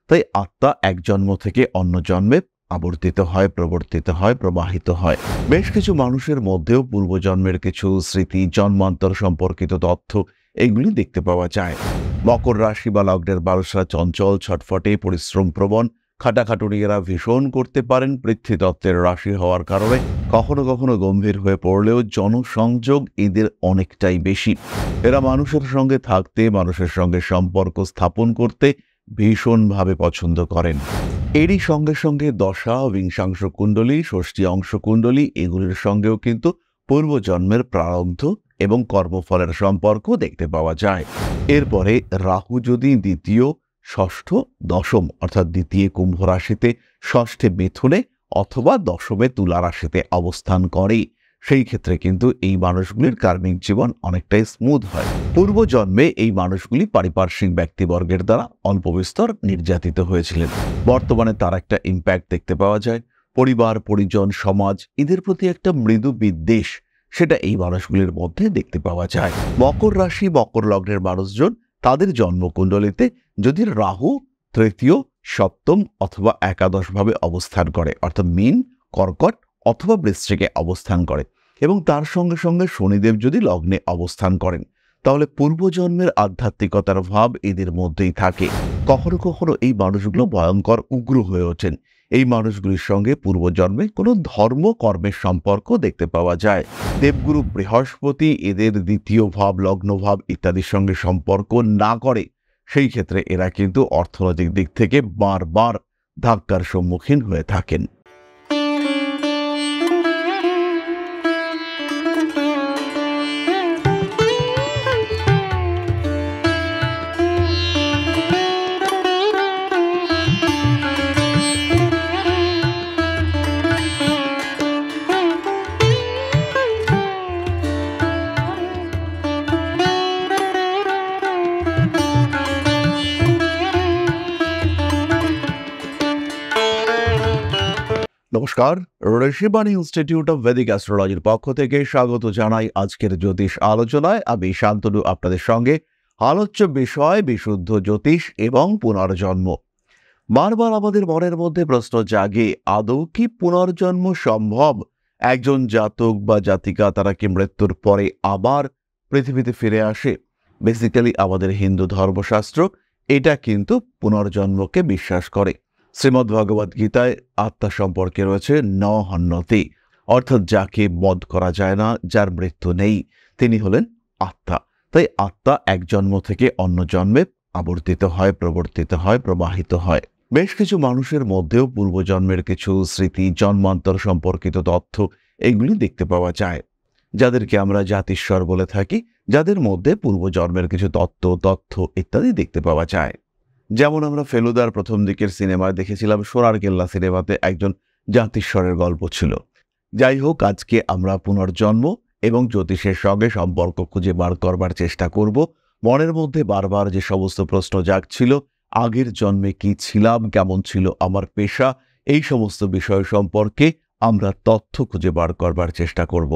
তাই আত্মা এক জন্ম থেকে অন্য জন্মে আবর্তিত হয়, প্রবর্তিত হয়, প্রবাহিত হয়। বেশ কিছু মানুষের মধ্যেও পূর্বজন্মের কিছু স্মৃতি, জন্মান্তর সম্পর্কিত তথ্য এগুলি দেখতে পাওয়া যায়। মকর রাশি বা লগ্নের মানুষরা চঞ্চল, ছটফটে, পরিশ্রম প্রবণ, খাটাখাটুনি এরা ভীষণ করতে পারেন। পৃথ্বীতত্ত্বের রাশি হওয়ার কারণে কখনো কখনো গম্ভীর হয়ে পড়লেও জনসংযোগ এদের অনেকটাই বেশি। এরা মানুষের সঙ্গে থাকতে, মানুষের সঙ্গে সম্পর্ক স্থাপন করতে ভীষণভাবে পছন্দ করেন। এরই সঙ্গে সঙ্গে দশা, বিংশাংশ কুণ্ডলী, ষষ্ঠী অংশ কুণ্ডলী এগুলির সঙ্গেও কিন্তু পূর্বজন্মের প্রারব্ধ এবং কর্মফলের সম্পর্ক দেখতে পাওয়া যায়। এরপরে রাহু যদি দ্বিতীয়, ষষ্ঠ, দশম অর্থাৎ দ্বিতীয় কুম্ভ রাশিতে, ষষ্ঠে মিথুনে অথবা দশমে তুলা রাশিতে অবস্থান করে, সেই ক্ষেত্রে কিন্তু এই মানুষগুলির কার্মিক জীবন অনেকটাই স্মুথ হয়। পূর্বজন্মে এই মানুষগুলি পারিপার্শ্বিক ব্যক্তিবর্গের দ্বারা অল্প বিস্তর নির্যাতিত হয়েছিলেন। বর্তমানে তার একটা ইম্প্যাক্ট দেখতে পাওয়া যায়। পরিবার, পরিজন, সমাজ এদের প্রতি একটা মৃদু বিদ্বেষ সেটা এই মানুষগুলির মধ্যে দেখতে পাওয়া যায়। মকর রাশি, মকর লগ্নের মানুষজন তাদের জন্মকুণ্ডলিতে যদি রাহু তৃতীয়, সপ্তম অথবা একাদশ ভাবে অবস্থান করে, অর্থাৎ মীন, কর্কট অথবা বৃশ্চিকে অবস্থান করে, এবং তার সঙ্গে সঙ্গে শনিদেব যদি লগ্নে অবস্থান করেন, তাহলে পূর্বজন্মের আধ্যাত্মিকতার ভাব এদের মধ্যেই থাকে। কখনো কখনো এই মানুষগুলো ভয়ঙ্কর উগ্র হয়ে ওঠেন। এই মানুষগুলির সঙ্গে পূর্বজন্মে কোনো ধর্ম কর্মের সম্পর্ক দেখতে পাওয়া যায়। দেবগুরু বৃহস্পতি এদের দ্বিতীয় ভাব, লগ্ন ভাব ইত্যাদির সঙ্গে সম্পর্ক না করে, সেই ক্ষেত্রে এরা কিন্তু অর্থনৈতিক দিক থেকে বারবার ধাক্কার সম্মুখীন হয়ে থাকেন। নমস্কার, ঋষিবাণী ইনস্টিটিউট অফ ভেদিক অ্যাস্ট্রোলজির পক্ষ থেকে স্বাগত জানাই আজকের জ্যোতিষ আলোচনায়। আমি শান্তনু আপনাদের সঙ্গে। আলোচ্য বিষয় বিশুদ্ধ জ্যোতিষ এবং পুনর্জন্ম। বারবার আমাদের মনের মধ্যে প্রশ্ন জাগে, আদৌ কি পুনর্জন্ম সম্ভব? একজন জাতক বা জাতিকা তারা কি মৃত্যুর পরে আবার পৃথিবীতে ফিরে আসে? বেসিক্যালি আমাদের হিন্দু ধর্মশাস্ত্র এটা কিন্তু পুনর্জন্মকে বিশ্বাস করে। শ্রীমদ্ ভগবদ গীতায় আত্মা সম্পর্কে রয়েছে ন হন্যতি, অর্থাৎ যাকে বধ করা যায় না, যার মৃত্যু নেই, তিনি হলেন আত্মা। তাই আত্মা এক জন্ম থেকে অন্য জন্মে আবর্তিত হয়, প্রবর্তিত হয়, প্রবাহিত হয়। বেশ কিছু মানুষের মধ্যেও পূর্বজন্মের কিছু স্মৃতি, জন্মান্তর সম্পর্কিত তথ্য এগুলি দেখতে পাওয়া যায়, যাদেরকে আমরা জাতিস্বর বলে থাকি, যাদের মধ্যে পূর্বজন্মের কিছু তথ্য ইত্যাদি দেখতে পাওয়া যায়। যেমন আমরা ফেলুদার প্রথম দিকের সিনেমায় দেখেছিলাম, সোনার কেল্লা সিনেমাতে একজন জাতিস্বরের গল্প ছিল। যাই হোক, আজকে আমরা পুনর্জন্ম এবং জ্যোতিষের সঙ্গে সম্পর্ক খুঁজে বার করবার চেষ্টা করব। মনের মধ্যে বারবার যে সমস্ত প্রশ্ন জাগছিল, আগের জন্মে কি ছিলাম, কেমন ছিল আমার পেশা, এই সমস্ত বিষয় সম্পর্কে আমরা তথ্য খুঁজে বার করবার চেষ্টা করব।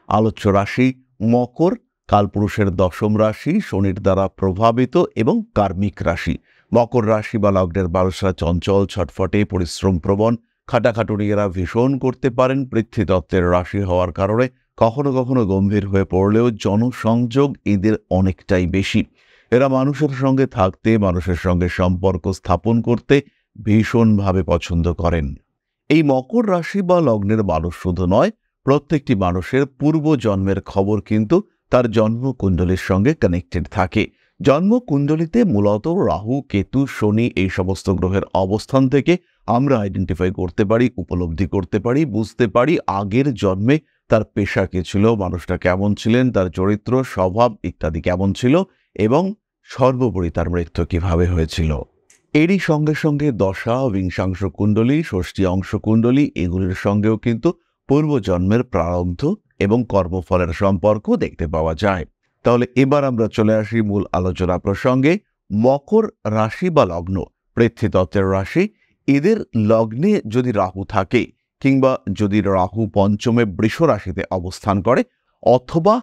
আলোচ্য রাশি মকর, কালপুরুষের দশম রাশি, শনির দ্বারা প্রভাবিত এবং কার্মিক রাশি। মকর রাশি বা লগ্নের মানুষরা চঞ্চল, ছটফটে, পরিশ্রম প্রবণ, খাটাখাটুনি এরা ভীষণ করতে পারেন। পৃথ্বীতত্ত্বের রাশি হওয়ার কারণে কখনো কখনো গম্ভীর হয়ে পড়লেও জনসংযোগ এদের অনেকটাই বেশি। এরা মানুষের সঙ্গে থাকতে, মানুষের সঙ্গে সম্পর্ক স্থাপন করতে ভীষণভাবে পছন্দ করেন। এই মকর রাশি বা লগ্নের মানুষ শুধু নয়, প্রত্যেকটি মানুষের পূর্বজন্মের খবর কিন্তু তার জন্মকুণ্ডলীর সঙ্গে কানেক্টেড থাকে। জন্মকুণ্ডলিতে মূলত রাহু, কেতু, শনি এই সমস্ত গ্রহের অবস্থান থেকে আমরা আইডেন্টিফাই করতে পারি, উপলব্ধি করতে পারি, বুঝতে পারি আগের জন্মে তার পেশা কে ছিল, মানুষটা কেমন ছিলেন, তার চরিত্র, স্বভাব ইত্যাদি কেমন ছিল, এবং সর্বোপরি তার মৃত্যু কিভাবে হয়েছিল। এরই সঙ্গে সঙ্গে দশা, বিংশাংশ কুণ্ডলী, ষষ্ঠী অংশ কুণ্ডলী এগুলির সঙ্গেও কিন্তু পূর্বজন্মের প্রারব্ধ এবং কর্মফলের সম্পর্ক দেখতে পাওয়া যায়। তাহলে এবার আমরা চলে আসি মূল আলোচনা প্রসঙ্গে। মকর রাশি বা লগ্ন পৃথ্বীতত্ত্বের রাশি। এদের লগ্নে যদি রাহু থাকে, কিংবা যদি রাহু পঞ্চমে বৃষ রাশিতে অবস্থান করে, অথবা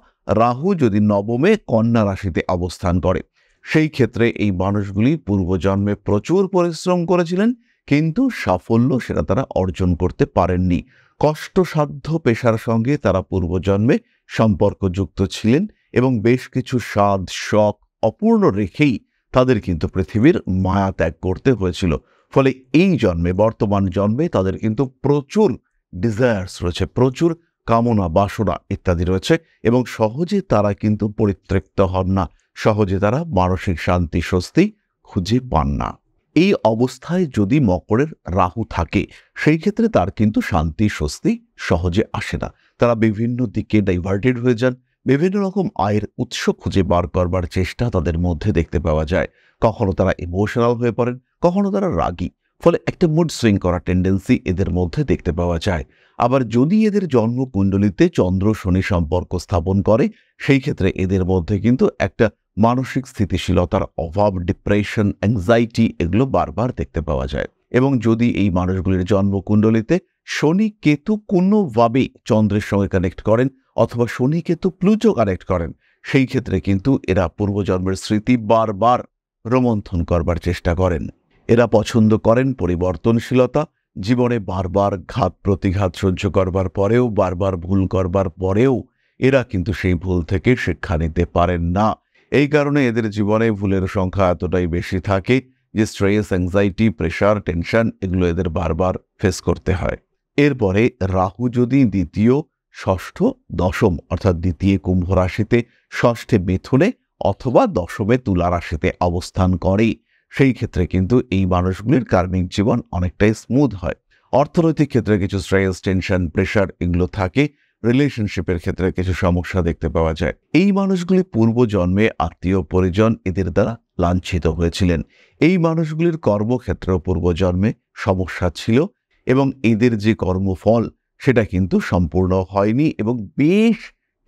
রাহু যদি নবমে কন্যা রাশিতে অবস্থান করে, সেই ক্ষেত্রে এই মানুষগুলি পূর্বজন্মে প্রচুর পরিশ্রম করেছিলেন, কিন্তু সাফল্য সেটা তারা অর্জন করতে পারেননি। কষ্টসাধ্য পেশার সঙ্গে তারা পূর্বজন্মে সম্পর্কযুক্ত ছিলেন এবং বেশ কিছু স্বাদ শখ অপূর্ণ রেখেই তাদের কিন্তু পৃথিবীর মায়া ত্যাগ করতে হয়েছিল। ফলে এই জন্মে, বর্তমান জন্মে তাদের কিন্তু প্রচুর ডিজায়ার্স রয়েছে, প্রচুর কামনা বাসনা ইত্যাদি রয়েছে এবং সহজে তারা কিন্তু পরিতৃপ্ত হন না, সহজে তারা মানসিক শান্তি স্বস্তি খুঁজে পান না। এই অবস্থায় যদি মকরের রাহু থাকে, সেই ক্ষেত্রে তার কিন্তু শান্তি স্বস্তি সহজে আসে না। তারা বিভিন্ন দিকে ডাইভার্টেড হয়ে যান, বিভিন্ন রকম আয়ের উৎস খুঁজে বার করবার চেষ্টা তাদের মধ্যে দেখতে পাওয়া যায়। কখনো তারা ইমোশনাল হয়ে পড়েন, কখনো তারা রাগী, ফলে একটা মুড সুইং করা টেন্ডেন্সি এদের মধ্যে দেখতে পাওয়া যায়। আবার যদি এদের জন্মকুণ্ডলিতে চন্দ্র শনি সম্পর্ক স্থাপন করে, সেই ক্ষেত্রে এদের মধ্যে কিন্তু একটা মানসিক স্থিতিশীলতার অভাব, ডিপ্রেশন, অ্যাংজাইটি এগুলো বারবার দেখতে পাওয়া যায়। এবং যদি এই মানুষগুলির জন্মকুণ্ডলিতে শনি কেতু কোনোভাবে চন্দ্রের সঙ্গে কানেক্ট করেন অথবা শনি কেতু প্লুটো কানেক্ট করেন, সেই ক্ষেত্রে কিন্তু এরা পূর্বজন্মের স্মৃতি বারবার রোমন্থন করবার চেষ্টা করেন। এরা পছন্দ করেন পরিবর্তনশীলতা। জীবনে বারবার ঘাত প্রতিঘাত সহ্য করবার পরেও, বারবার ভুল করবার পরেও এরা কিন্তু সেই ভুল থেকে শিক্ষা নিতে পারেন না। এই কারণে এদের জীবনে ভুলের সংখ্যা এতটাই বেশি থাকে যে স্ট্রেস, অ্যাংজাইটি, প্রেশার, টেনশন এগুলো এদের বারবার ফেস করতে হয়। এরপরে রাহু যদি দ্বিতীয়, ষষ্ঠ, দশম অর্থাৎ দ্বিতীয় কুম্ভ রাশিতে, ষষ্ঠে মিথুনে অথবা দশমে তুলা রাশিতে অবস্থান করে, সেই ক্ষেত্রে কিন্তু এই মানুষগুলির কার্মিক জীবন অনেকটাই স্মুথ হয়। অর্থনৈতিক ক্ষেত্রে কিছু স্ট্রেস, টেনশন, প্রেশার এগুলো থাকে। রিলেশনশিপের ক্ষেত্রে কিছু সমস্যা দেখতে পাওয়া যায়। এই মানুষগুলি পূর্বজন্মে আত্মীয় পরিজন এদের দ্বারা লাঞ্ছিত হয়েছিলেন। এই মানুষগুলির কর্মক্ষেত্রেও পূর্বজন্মে সমস্যা ছিল এবং এদের যে কর্মফল সেটা কিন্তু সম্পূর্ণ হয়নি এবং বেশ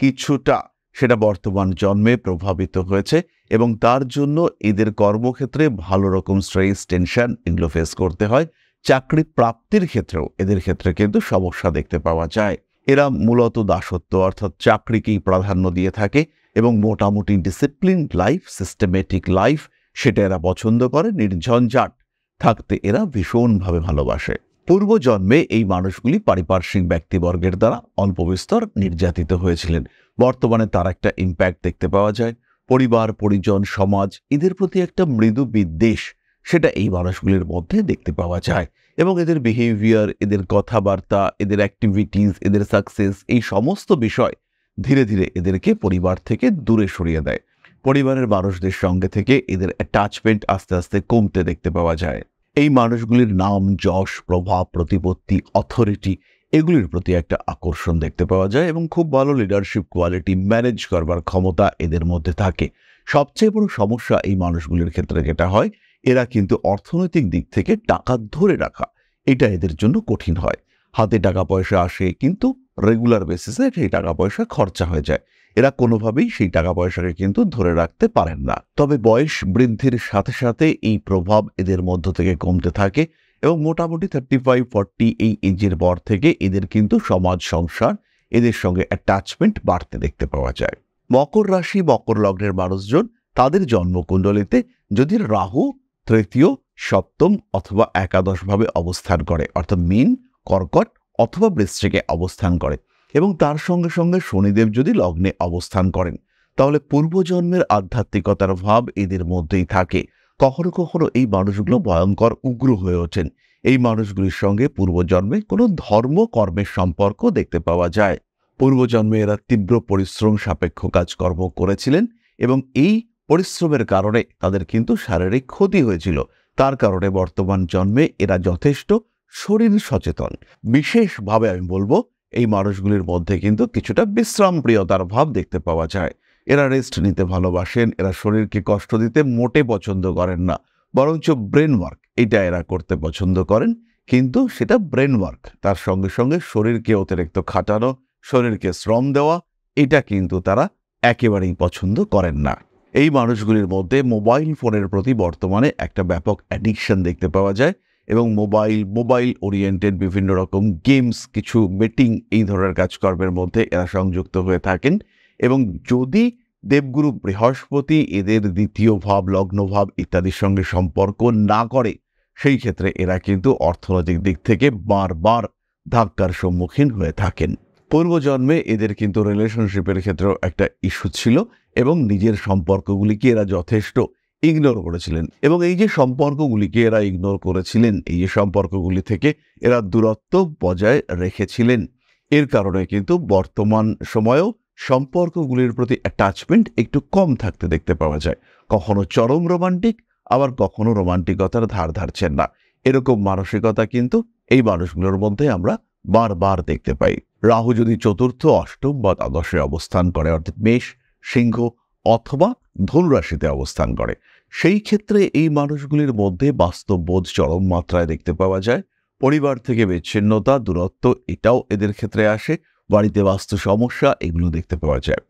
কিছুটা সেটা বর্তমান জন্মে প্রভাবিত হয়েছে এবং তার জন্য এদের কর্মক্ষেত্রে ভালো রকম স্ট্রেস, টেনশন এগুলো ফেস করতে হয়। চাকরি প্রাপ্তির ক্ষেত্রেও এদের ক্ষেত্রে কিন্তু সমস্যা দেখতে পাওয়া যায়। এরা মূলত দাসত্ব অর্থাৎ চাকরিকেই প্রাধান্য দিয়ে থাকে এবং মোটামুটি ডিসিপ্লিন লাইফ, সিস্টেমেটিক লাইফ সেটা এরা পছন্দ করে। নির্ঝঞ্ঝাট থাকতে এরা ভীষণভাবে ভালোবাসে। পূর্বজন্মে এই মানুষগুলি পারিপার্শ্বিক ব্যক্তিবর্গের দ্বারা অল্প বিস্তর নির্যাতিত হয়েছিলেন। বর্তমানে তার একটা ইম্প্যাক্ট দেখতে পাওয়া যায়। পরিবার, পরিজন, সমাজ এদের প্রতি একটা মৃদু বিদ্বেষ সেটা এই মানুষগুলির মধ্যে দেখতে পাওয়া যায় এবং এদের বিহেভিয়ার, এদের কথাবার্তা, এদের অ্যাক্টিভিটিস, এদের সাকসেস এই সমস্ত বিষয় ধীরে ধীরে এদেরকে পরিবার থেকে দূরে সরিয়ে দেয়। পরিবারের মানুষদের সঙ্গে থেকে এদের অ্যাটাচমেন্ট আস্তে আস্তে কমতে দেখতে পাওয়া যায়। এই মানুষগুলির নাম, যশ, প্রভাব, প্রতিপত্তি, অথরিটি এগুলির প্রতি একটা আকর্ষণ দেখতে পাওয়া যায় এবং খুব ভালো লিডারশিপ কোয়ালিটি, ম্যানেজ করবার ক্ষমতা এদের মধ্যে থাকে। সবচেয়ে বড় সমস্যা এই মানুষগুলির ক্ষেত্রে যেটা হয়, এরা কিন্তু অর্থনৈতিক দিক থেকে টাকা ধরে রাখা এটা এদের জন্য কঠিন হয়। হাতে টাকা পয়সা আসে কিন্তু রেগুলার বেসিসে সেই টাকা পয়সা খরচা হয়ে যায়। এরা কোনোভাবেই সেই টাকা পয়সাকে কিন্তু ধরে রাখতে পারেন না। তবে বয়স বৃদ্ধির সাথে সাথে এই প্রভাব এদের মধ্য থেকে কমতে থাকে এবং মোটামুটি 35-40 এই এজের পর থেকে এদের কিন্তু সমাজ, সংসার এদের সঙ্গে অ্যাটাচমেন্ট বাড়তে দেখতে পাওয়া যায়। মকর রাশি, মকর লগ্নের মানুষজন তাদের জন্মকুণ্ডলিতে যদি রাহু তৃতীয়, সপ্তম অথবা একাদশ ভাবে অবস্থান করে অর্থাৎ মীন, কর্কট অথবা বৃশ্চিকে অবস্থান করে এবং তার সঙ্গে সঙ্গে শনিদেব যদি লগ্নে অবস্থান করেন, তাহলে পূর্বজন্মের আধ্যাত্মিকতার ভাব এদের মধ্যেই থাকে। কখনো কখনো এই মানুষগুলো ভয়ঙ্কর উগ্র হয়ে ওঠেন। এই মানুষগুলির সঙ্গে পূর্বজন্মে কোনো ধর্ম কর্মের সম্পর্ক দেখতে পাওয়া যায়। পূর্বজন্মে এরা তীব্র পরিশ্রম সাপেক্ষ কাজকর্ম করেছিলেন এবং এই পরিশ্রমের কারণে তাদের কিন্তু শারীরিক ক্ষতি হয়েছিল। তার কারণে বর্তমান জন্মে এরা যথেষ্ট শরীর সচেতন। বিশেষভাবে আমি বলবো এই মানুষগুলির মধ্যে কিন্তু কিছুটা বিশ্রাম প্রিয়তার ভাব দেখতে পাওয়া যায়। এরা রেস্ট নিতে ভালোবাসেন। এরা শরীরকে কষ্ট দিতে মোটে পছন্দ করেন না, বরঞ্চ ব্রেন ওয়ার্ক এটা এরা করতে পছন্দ করেন, কিন্তু সেটা ব্রেন ওয়ার্ক, তার সঙ্গে সঙ্গে শরীরকে অতিরিক্ত খাটানো, শরীরকে শ্রম দেওয়া এটা কিন্তু তারা একেবারেই পছন্দ করেন না। এই মানুষগুলির মধ্যে মোবাইল ফোনের প্রতি বর্তমানে একটা ব্যাপক অ্যাডিকশন দেখতে পাওয়া যায় এবং মোবাইল ওরিয়েন্টেড বিভিন্ন রকম গেমস, কিছু বেটিং এই ধরনের কাজকর্মের মধ্যে এরা সংযুক্ত হয়ে থাকেন এবং যদি দেবগুরু বৃহস্পতি এদের দ্বিতীয় ভাব, লগ্নভাব ইত্যাদির সঙ্গে সম্পর্ক না করে, সেই ক্ষেত্রে এরা কিন্তু অর্থনৈতিক দিক থেকে বারবার ধাক্কার সম্মুখীন হয়ে থাকেন। পূর্বজন্মে এদের কিন্তু রিলেশনশিপের ক্ষেত্রেও একটা ইস্যু ছিল এবং নিজের সম্পর্কগুলিকে এরা যথেষ্ট ইগনোর করেছিলেন, এবং এই যে সম্পর্কগুলিকে এরা ইগনোর করেছিলেন, এই যে সম্পর্কগুলি থেকে এরা দূরত্ব বজায় রেখেছিলেন, এর কারণে কিন্তু বর্তমান সময়েও সম্পর্কগুলির প্রতি অ্যাটাচমেন্ট একটু কম থাকতে দেখতে পাওয়া যায়। কখনো চরম রোমান্টিক, আবার কখনো রোমান্টিকতার ধার ধারছেন না, এরকম মানসিকতা কিন্তু এই মানুষগুলোর মধ্যে আমরা বারবার দেখতে পাই। রাহু যদি চতুর্থ, অষ্টম বা দ্বাদশে অবস্থান করে, অর্থাৎ মেষ, সিংহ অথবা ধনু রাশিতে অবস্থান করে, সেই ক্ষেত্রে এই মানুষগুলির মধ্যে বাস্তববোধ চরম মাত্রায় দেখতে পাওয়া যায়। পরিবার থেকে বিচ্ছিন্নতা, দূরত্ব এটাও এদের ক্ষেত্রে আসে। বাড়িতে বাস্তু সমস্যা এগুলো দেখতে পাওয়া যায়।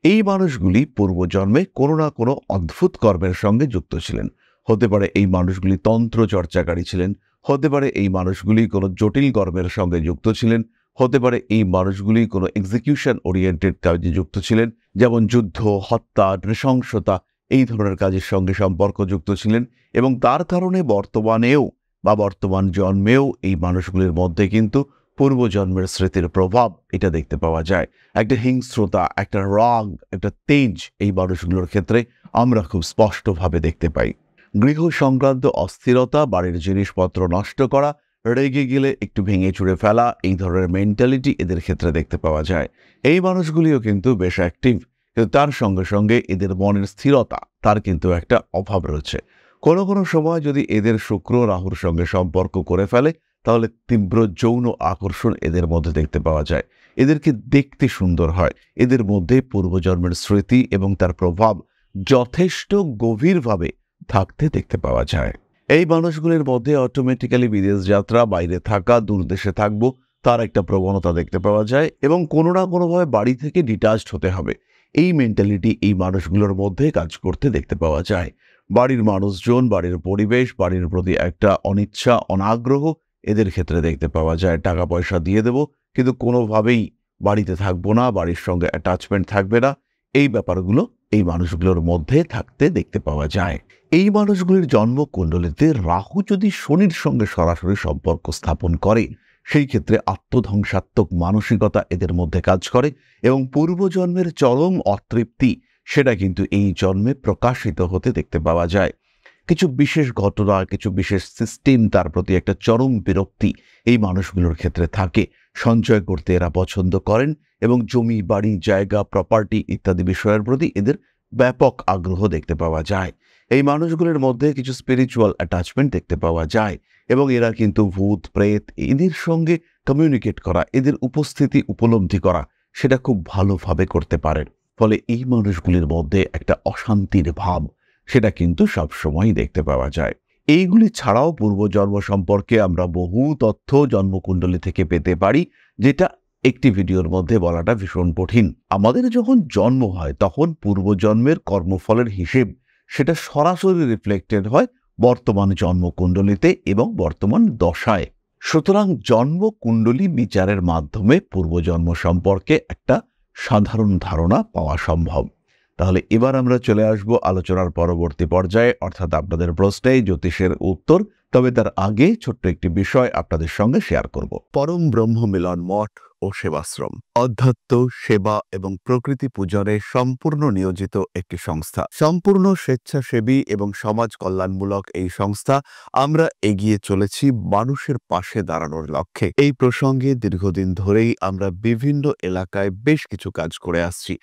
এই মানুষগুলি পূর্বজন্মে কোনো না কোনো অদ্ভুত কর্মের সঙ্গে যুক্ত ছিলেন। হতে পারে এই মানুষগুলি তন্ত্র চর্চাকারী ছিলেন, হতে পারে এই মানুষগুলি কোনো জটিল কর্মের সঙ্গে যুক্ত ছিলেন, হতে পারে এই মানুষগুলি কোনো এক্সিকিউশন ওরিয়েন্টেড কাজে যুক্ত ছিলেন, যেমন যুদ্ধ, হত্যা, নৃশংসতা এই ধরনের কাজের সঙ্গে সম্পর্কযুক্ত ছিলেন, এবং তার কারণে বর্তমানেও বা বর্তমান জন্মেও এই মানুষগুলির মধ্যে কিন্তু পূর্বজন্মের স্মৃতির প্রভাব এটা দেখতে পাওয়া যায়। একটা হিংস্রতা, একটা রাগ, একটা তেজ এই মানুষগুলোর ক্ষেত্রে আমরা খুব স্পষ্টভাবে দেখতে পাই। গৃহ সংক্রান্ত অস্থিরতা, বাড়ির জিনিসপত্র নষ্ট করা, রেগে গেলে একটু ভেঙে চুরে ফেলা, এই ধরনের মেন্টালিটি এদের ক্ষেত্রে দেখতে পাওয়া যায়। এই মানুষগুলিও কিন্তু বেশ অ্যাক্টিভ, কিন্তু তার সঙ্গে সঙ্গে এদের মনের স্থিরতা তার কিন্তু একটা অভাব রয়েছে। কোনো কোনো সময় যদি এদের শুক্র রাহুর সঙ্গে সম্পর্ক করে ফেলে, তাহলে তীব্র যৌন আকর্ষণ এদের মধ্যে দেখতে পাওয়া যায়। এদেরকে দেখতে সুন্দর হয়। এদের মধ্যে পূর্বজন্মের স্মৃতি এবং তার প্রভাব যথেষ্ট গভীরভাবে থাকতে দেখতে পাওয়া যায়। এই মানুষগুলির মধ্যে অটোমেটিক্যালি বিদেশ যাত্রা, বাইরে থাকা, দূরদেশে থাকবো তার একটা প্রবণতা দেখতে পাওয়া যায়, এবং কোনো না কোনোভাবে বাড়ি থেকে ডিটাচড হতে হবে, এই মেন্টালিটি এই মানুষগুলোর মধ্যে কাজ করতে দেখতে পাওয়া যায়। বাড়ির মানুষজন, বাড়ির পরিবেশ, বাড়ির প্রতি একটা অনিচ্ছা, অনাগ্রহ এদের ক্ষেত্রে দেখতে পাওয়া যায়। টাকা পয়সা দিয়ে দেব, কিন্তু কোনোভাবেই বাড়িতে থাকবো না, বাড়ির সঙ্গে অ্যাটাচমেন্ট থাকবে না, এই ব্যাপারগুলো এই মানুষগুলোর মধ্যে থাকতে দেখতে পাওয়া যায়। এই মানুষগুলির জন্মকুণ্ডলিতে রাহু যদি শনির সঙ্গে সরাসরি সম্পর্ক স্থাপন করে, সেই ক্ষেত্রে আত্মধ্বংসাত্মক মানসিকতা এদের মধ্যে কাজ করে, এবং পূর্বজন্মের চরম অতৃপ্তি সেটা কিন্তু এই জন্মে প্রকাশিত হতে দেখতে পাওয়া যায়। কিছু বিশেষ ঘটনা, কিছু বিশেষ সিস্টেম, তার প্রতি একটা চরম বিরক্তি এই মানুষগুলোর ক্ষেত্রে থাকে। সঞ্চয় করতে এরা পছন্দ করেন, এবং জমি, বাড়ি, জায়গা, প্রপার্টি ইত্যাদি বিষয়ের প্রতি এদের ব্যাপক আগ্রহ দেখতে পাওয়া যায়। এই মানুষগুলোর মধ্যে কিছু স্পিরিচুয়াল অ্যাটাচমেন্ট দেখতে পাওয়া যায়, এবং এরা কিন্তু ভূত, প্রেত এদের সঙ্গে কমিউনিকেট করা, এদের উপস্থিতি উপলব্ধি করা সেটা খুব ভালোভাবে করতে পারেন। ফলে এই মানুষগুলির মধ্যে একটা অশান্তির ভাব সেটা কিন্তু সবসময়ই দেখতে পাওয়া যায়। এইগুলি ছাড়াও পূর্বজন্ম সম্পর্কে আমরা বহু তথ্য জন্মকুণ্ডলী থেকে পেতে পারি, যেটা একটি ভিডিওর মধ্যে বলাটা ভীষণ কঠিন। আমাদের যখন জন্ম হয় তখন পূর্বজন্মের কর্মফলের হিসেব সেটা সরাসরি রিফ্লেক্টেড হয় বর্তমান জন্মকুণ্ডলীতে এবং বর্তমান দশায়। সুতরাং জন্মকুণ্ডলী বিচারের মাধ্যমে পূর্বজন্ম সম্পর্কে একটা সাধারণ ধারণা পাওয়া সম্ভব। তাহলে এবার আমরা চলে আসব আলোচনার পরবর্তী পর্যায়ে, অর্থাৎ আপনাদের প্রশ্নে জ্যোতিষের উত্তর। তবে তার আগে ছোট্ট একটি বিষয় আপনাদের সঙ্গে শেয়ার করব। পরম ব্রহ্ম মিলন মঠ ও সেবাশ্রম অধ্যাত্ম, সেবা এবং প্রকৃতি পূজনে সম্পূর্ণ নিয়োজিত একটি সংস্থা। সম্পূর্ণ স্বেচ্ছাসেবী এবং সমাজ কল্যাণমূলক এই সংস্থা আমরা এগিয়ে চলেছি মানুষের পাশে দাঁড়ানোর লক্ষ্যে। এই প্রসঙ্গে দীর্ঘদিন ধরেই আমরা বিভিন্ন এলাকায় বেশ কিছু কাজ করে আসছি।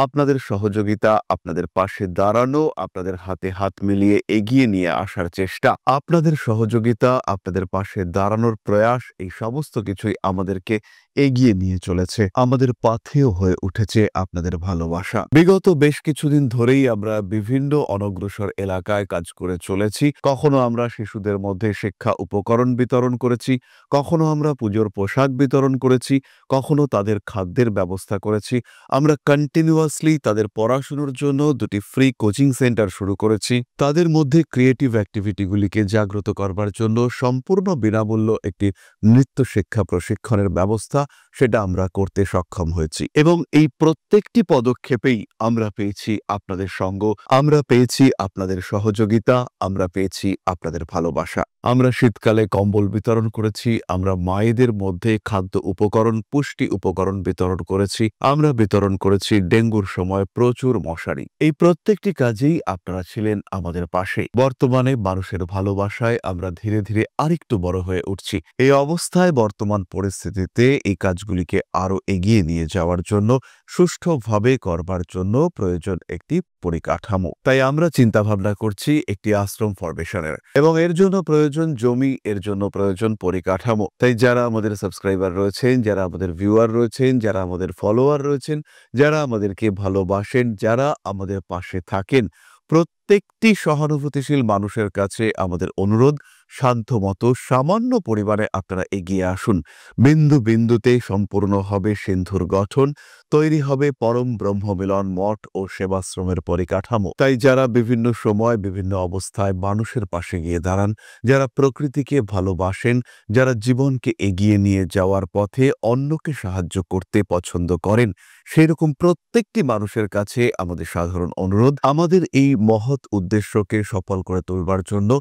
আপনাদের সহযোগিতা, আপনাদের পাশে দাঁড়ানো, আপনাদের হাতে হাত মিলিয়ে এগিয়ে নিয়ে আসার চেষ্টা, আপনাদের সহযোগিতা, আপনাদের পাশে দাঁড়ানোর প্রয়াস, এই সমস্ত কিছুই আমাদেরকে এগিয়ে নিয়ে চলেছে। আমাদের পাথেয় হয়ে উঠেছে আপনাদের ভালোবাসা। বিগত বেশ কিছুদিন ধরেই আমরা বিভিন্ন অনগ্রসর এলাকায় কাজ করে চলেছি। কখনো আমরা শিশুদের মধ্যে শিক্ষা উপকরণ বিতরণ করেছি, কখনো আমরা পুজোর পোশাক বিতরণ করেছি, কখনো তাদের খাদ্যের ব্যবস্থা করেছি। আমরা কন্টিনিউয়াসলি তাদের পড়াশোনার জন্য 2টি ফ্রি কোচিং সেন্টার শুরু করেছি। তাদের মধ্যে ক্রিয়েটিভ অ্যাক্টিভিটিগুলিকে জাগ্রত করবার জন্য সম্পূর্ণ বিনামূল্য একটি নৃত্য শিক্ষা প্রশিক্ষণের ব্যবস্থা সেটা আমরা করতে সক্ষম হয়েছি এবং এই প্রত্যেকটি পদক্ষেপেই আমরা পেয়েছি আপনাদের সঙ্গ, আমরা পেয়েছি আপনাদের সহযোগিতা, আমরা পেয়েছি আপনাদের ভালোবাসা। আমরা শীতকালে কম্বল বিতরণ করেছি, আমরা মায়েদের মধ্যে খাদ্য উপকরণ, পুষ্টি উপকরণ বিতরণ করেছি, আমরা বিতরণ করেছি ডেঙ্গুর সময় প্রচুর মশারি। এই প্রত্যেকটি কাজেই আপনারা ছিলেন আমাদের পাশে। বর্তমানে মানুষের ভালোবাসায় আমরা ধীরে ধীরে আরেকটু বড় হয়ে উঠছি। এই অবস্থায় বর্তমান পরিস্থিতিতে এই কাজগুলিকে আরো এগিয়ে নিয়ে যাওয়ার জন্য, সুষ্ঠুভাবে করবার জন্য প্রয়োজন একটি পরিকাঠামো। তাই আমরা চিন্তা ভাবনা করছি একটি আশ্রম ফরমেশনের, এবং এর জন্য প্রয়োজন জমি, এর জন্য প্রয়োজন পরিকাঠামো। তাই যারা আমাদের সাবস্ক্রাইবার রয়েছেন, যারা আমাদের ভিউয়ার রয়েছেন, যারা আমাদের ফলোয়ার রয়েছেন, যারা আমাদেরকে ভালোবাসেন, যারা আমাদের পাশে থাকেন, প্রত্যেকটি সহানুভূতিশীল মানুষের কাছে আমাদের অনুরোধ, শান্তমতো সামান্য পরিমাণে আপনারা এগিয়ে আসুন। বিন্দু বিন্দুতে সম্পূর্ণ হবে সিন্ধুর গঠন, তৈরি হবে পরম ব্রহ্মমিলন মঠ ও সেবাশ্রমের পরিকাঠামো। তাই যারা বিভিন্ন সময় বিভিন্ন অবস্থায় মানুষের পাশে গিয়ে দাঁড়ান, যারা প্রকৃতিকে ভালোবাসেন, যারা জীবনকে এগিয়ে নিয়ে যাওয়ার পথে অন্যকে সাহায্য করতে পছন্দ করেন, সেরকম প্রত্যেকটি মানুষের কাছে আমাদের সাধারণ অনুরোধ, আমাদের এই মহৎ উদ্দেশ্যকে সফল করে তুলবার জন্য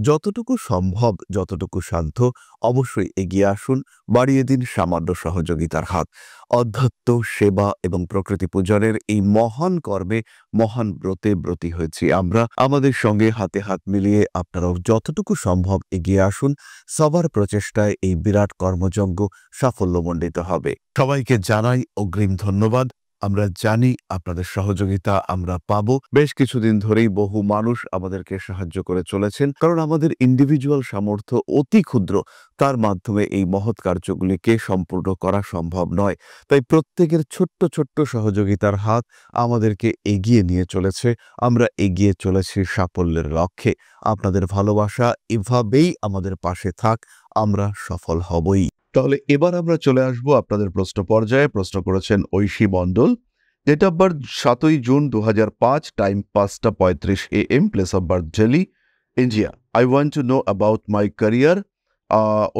যতটুকু সম্ভব, যতটুকু সাধ্য অবশ্যই এগিয়ে আসুন, বাড়িয়ে দিন সামান্য সহযোগিতার হাত। অধ্যাত্ম, সেবা এবং প্রকৃতি পূজনের এই মহান কর্মে, মহান ব্রতে ব্রতী হয়েছি আমরা। আমাদের সঙ্গে হাতে হাত মিলিয়ে আপনারাও যতটুকু সম্ভব এগিয়ে আসুন। সবার প্রচেষ্টায় এই বিরাট কর্মযজ্ঞ সাফল্যমণ্ডিত হবে। সবাইকে জানাই অগ্রিম ধন্যবাদ। আমরা জানি আপনাদের সহযোগিতা আমরা পাবো। বেশ কিছুদিন ধরেই বহু মানুষ আমাদেরকে সাহায্য করে চলেছেন, কারণ আমাদের ইন্ডিভিজুয়াল সামর্থ্য অতি ক্ষুদ্র, তার মাধ্যমে এই মহৎ কার্যগুলিকে সম্পূর্ণ করা সম্ভব নয়। তাই প্রত্যেকের ছোট্ট ছোট্ট সহযোগিতার হাত আমাদেরকে এগিয়ে নিয়ে চলেছে। আমরা এগিয়ে চলেছি সাফল্যের লক্ষ্যে। আপনাদের ভালোবাসা এভাবেই আমাদের পাশে থাক, আমরা সফল হবই। তাহলে এবার আমরা চলে আসবো আপনাদের প্রশ্ন পর্যায়ে। প্রশ্ন করেছেন Oishi Mondal. Date of birth 7 June 2005, time 5:35 AM, place of birth Delhi, India. I want to know about my career.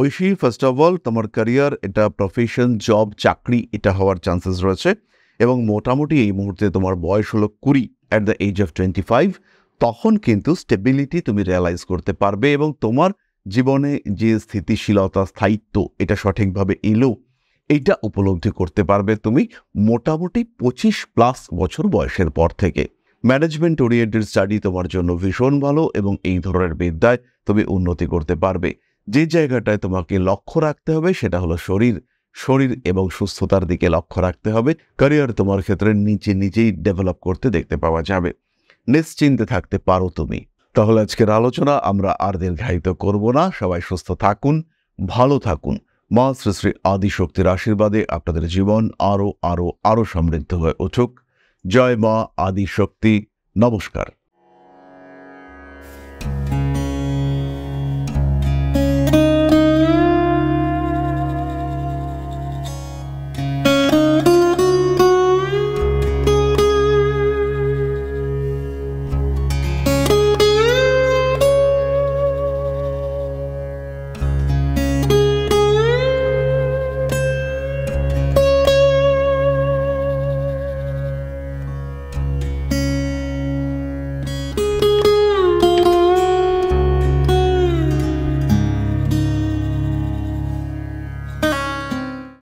Oishi, first of all তোমার ক্যারিয়ার, এটা প্রফেশন, জব, চাকরি, এটা হওয়ার চান্সেস রয়েছে, এবং মোটামুটি এই মুহূর্তে তোমার বয়স হলো 20, অ্যাট দ্য এজ অফ 25। তখন কিন্তু স্টেবিলিটি তুমি রিয়ালাইজ করতে পারবে, এবং তোমার জীবনে যে স্থিতিশীলতা, স্থায়িত্ব, এটা সঠিকভাবে এলো, এইটা উপলব্ধি করতে পারবে তুমি মোটামুটি 25+ বছর বয়সের পর থেকে। ম্যানেজমেন্ট ওরিয়েন্টেড স্টাডি তোমার জন্য ভীষণ ভালো, এবং এই ধরনের বিদ্যায় তুমি উন্নতি করতে পারবে। যে জায়গাটায় তোমাকে লক্ষ্য রাখতে হবে সেটা হলো শরীর এবং সুস্থতার দিকে লক্ষ্য রাখতে হবে। ক্যারিয়ার তোমার ক্ষেত্রে নিজেই ডেভেলপ করতে দেখতে পাওয়া যাবে। নিশ্চিন্তে থাকতে পারো তুমি। তাহলে আজকের আলোচনা আমরা আর দীর্ঘায়িত করব না। সবাই সুস্থ থাকুন, ভালো থাকুন। মা শ্রী শ্রী আদিশক্তির আশীর্বাদে আপনাদের জীবন আরো সমৃদ্ধ হয়ে উঠুক। জয় মা আদিশক্তি। নমস্কার।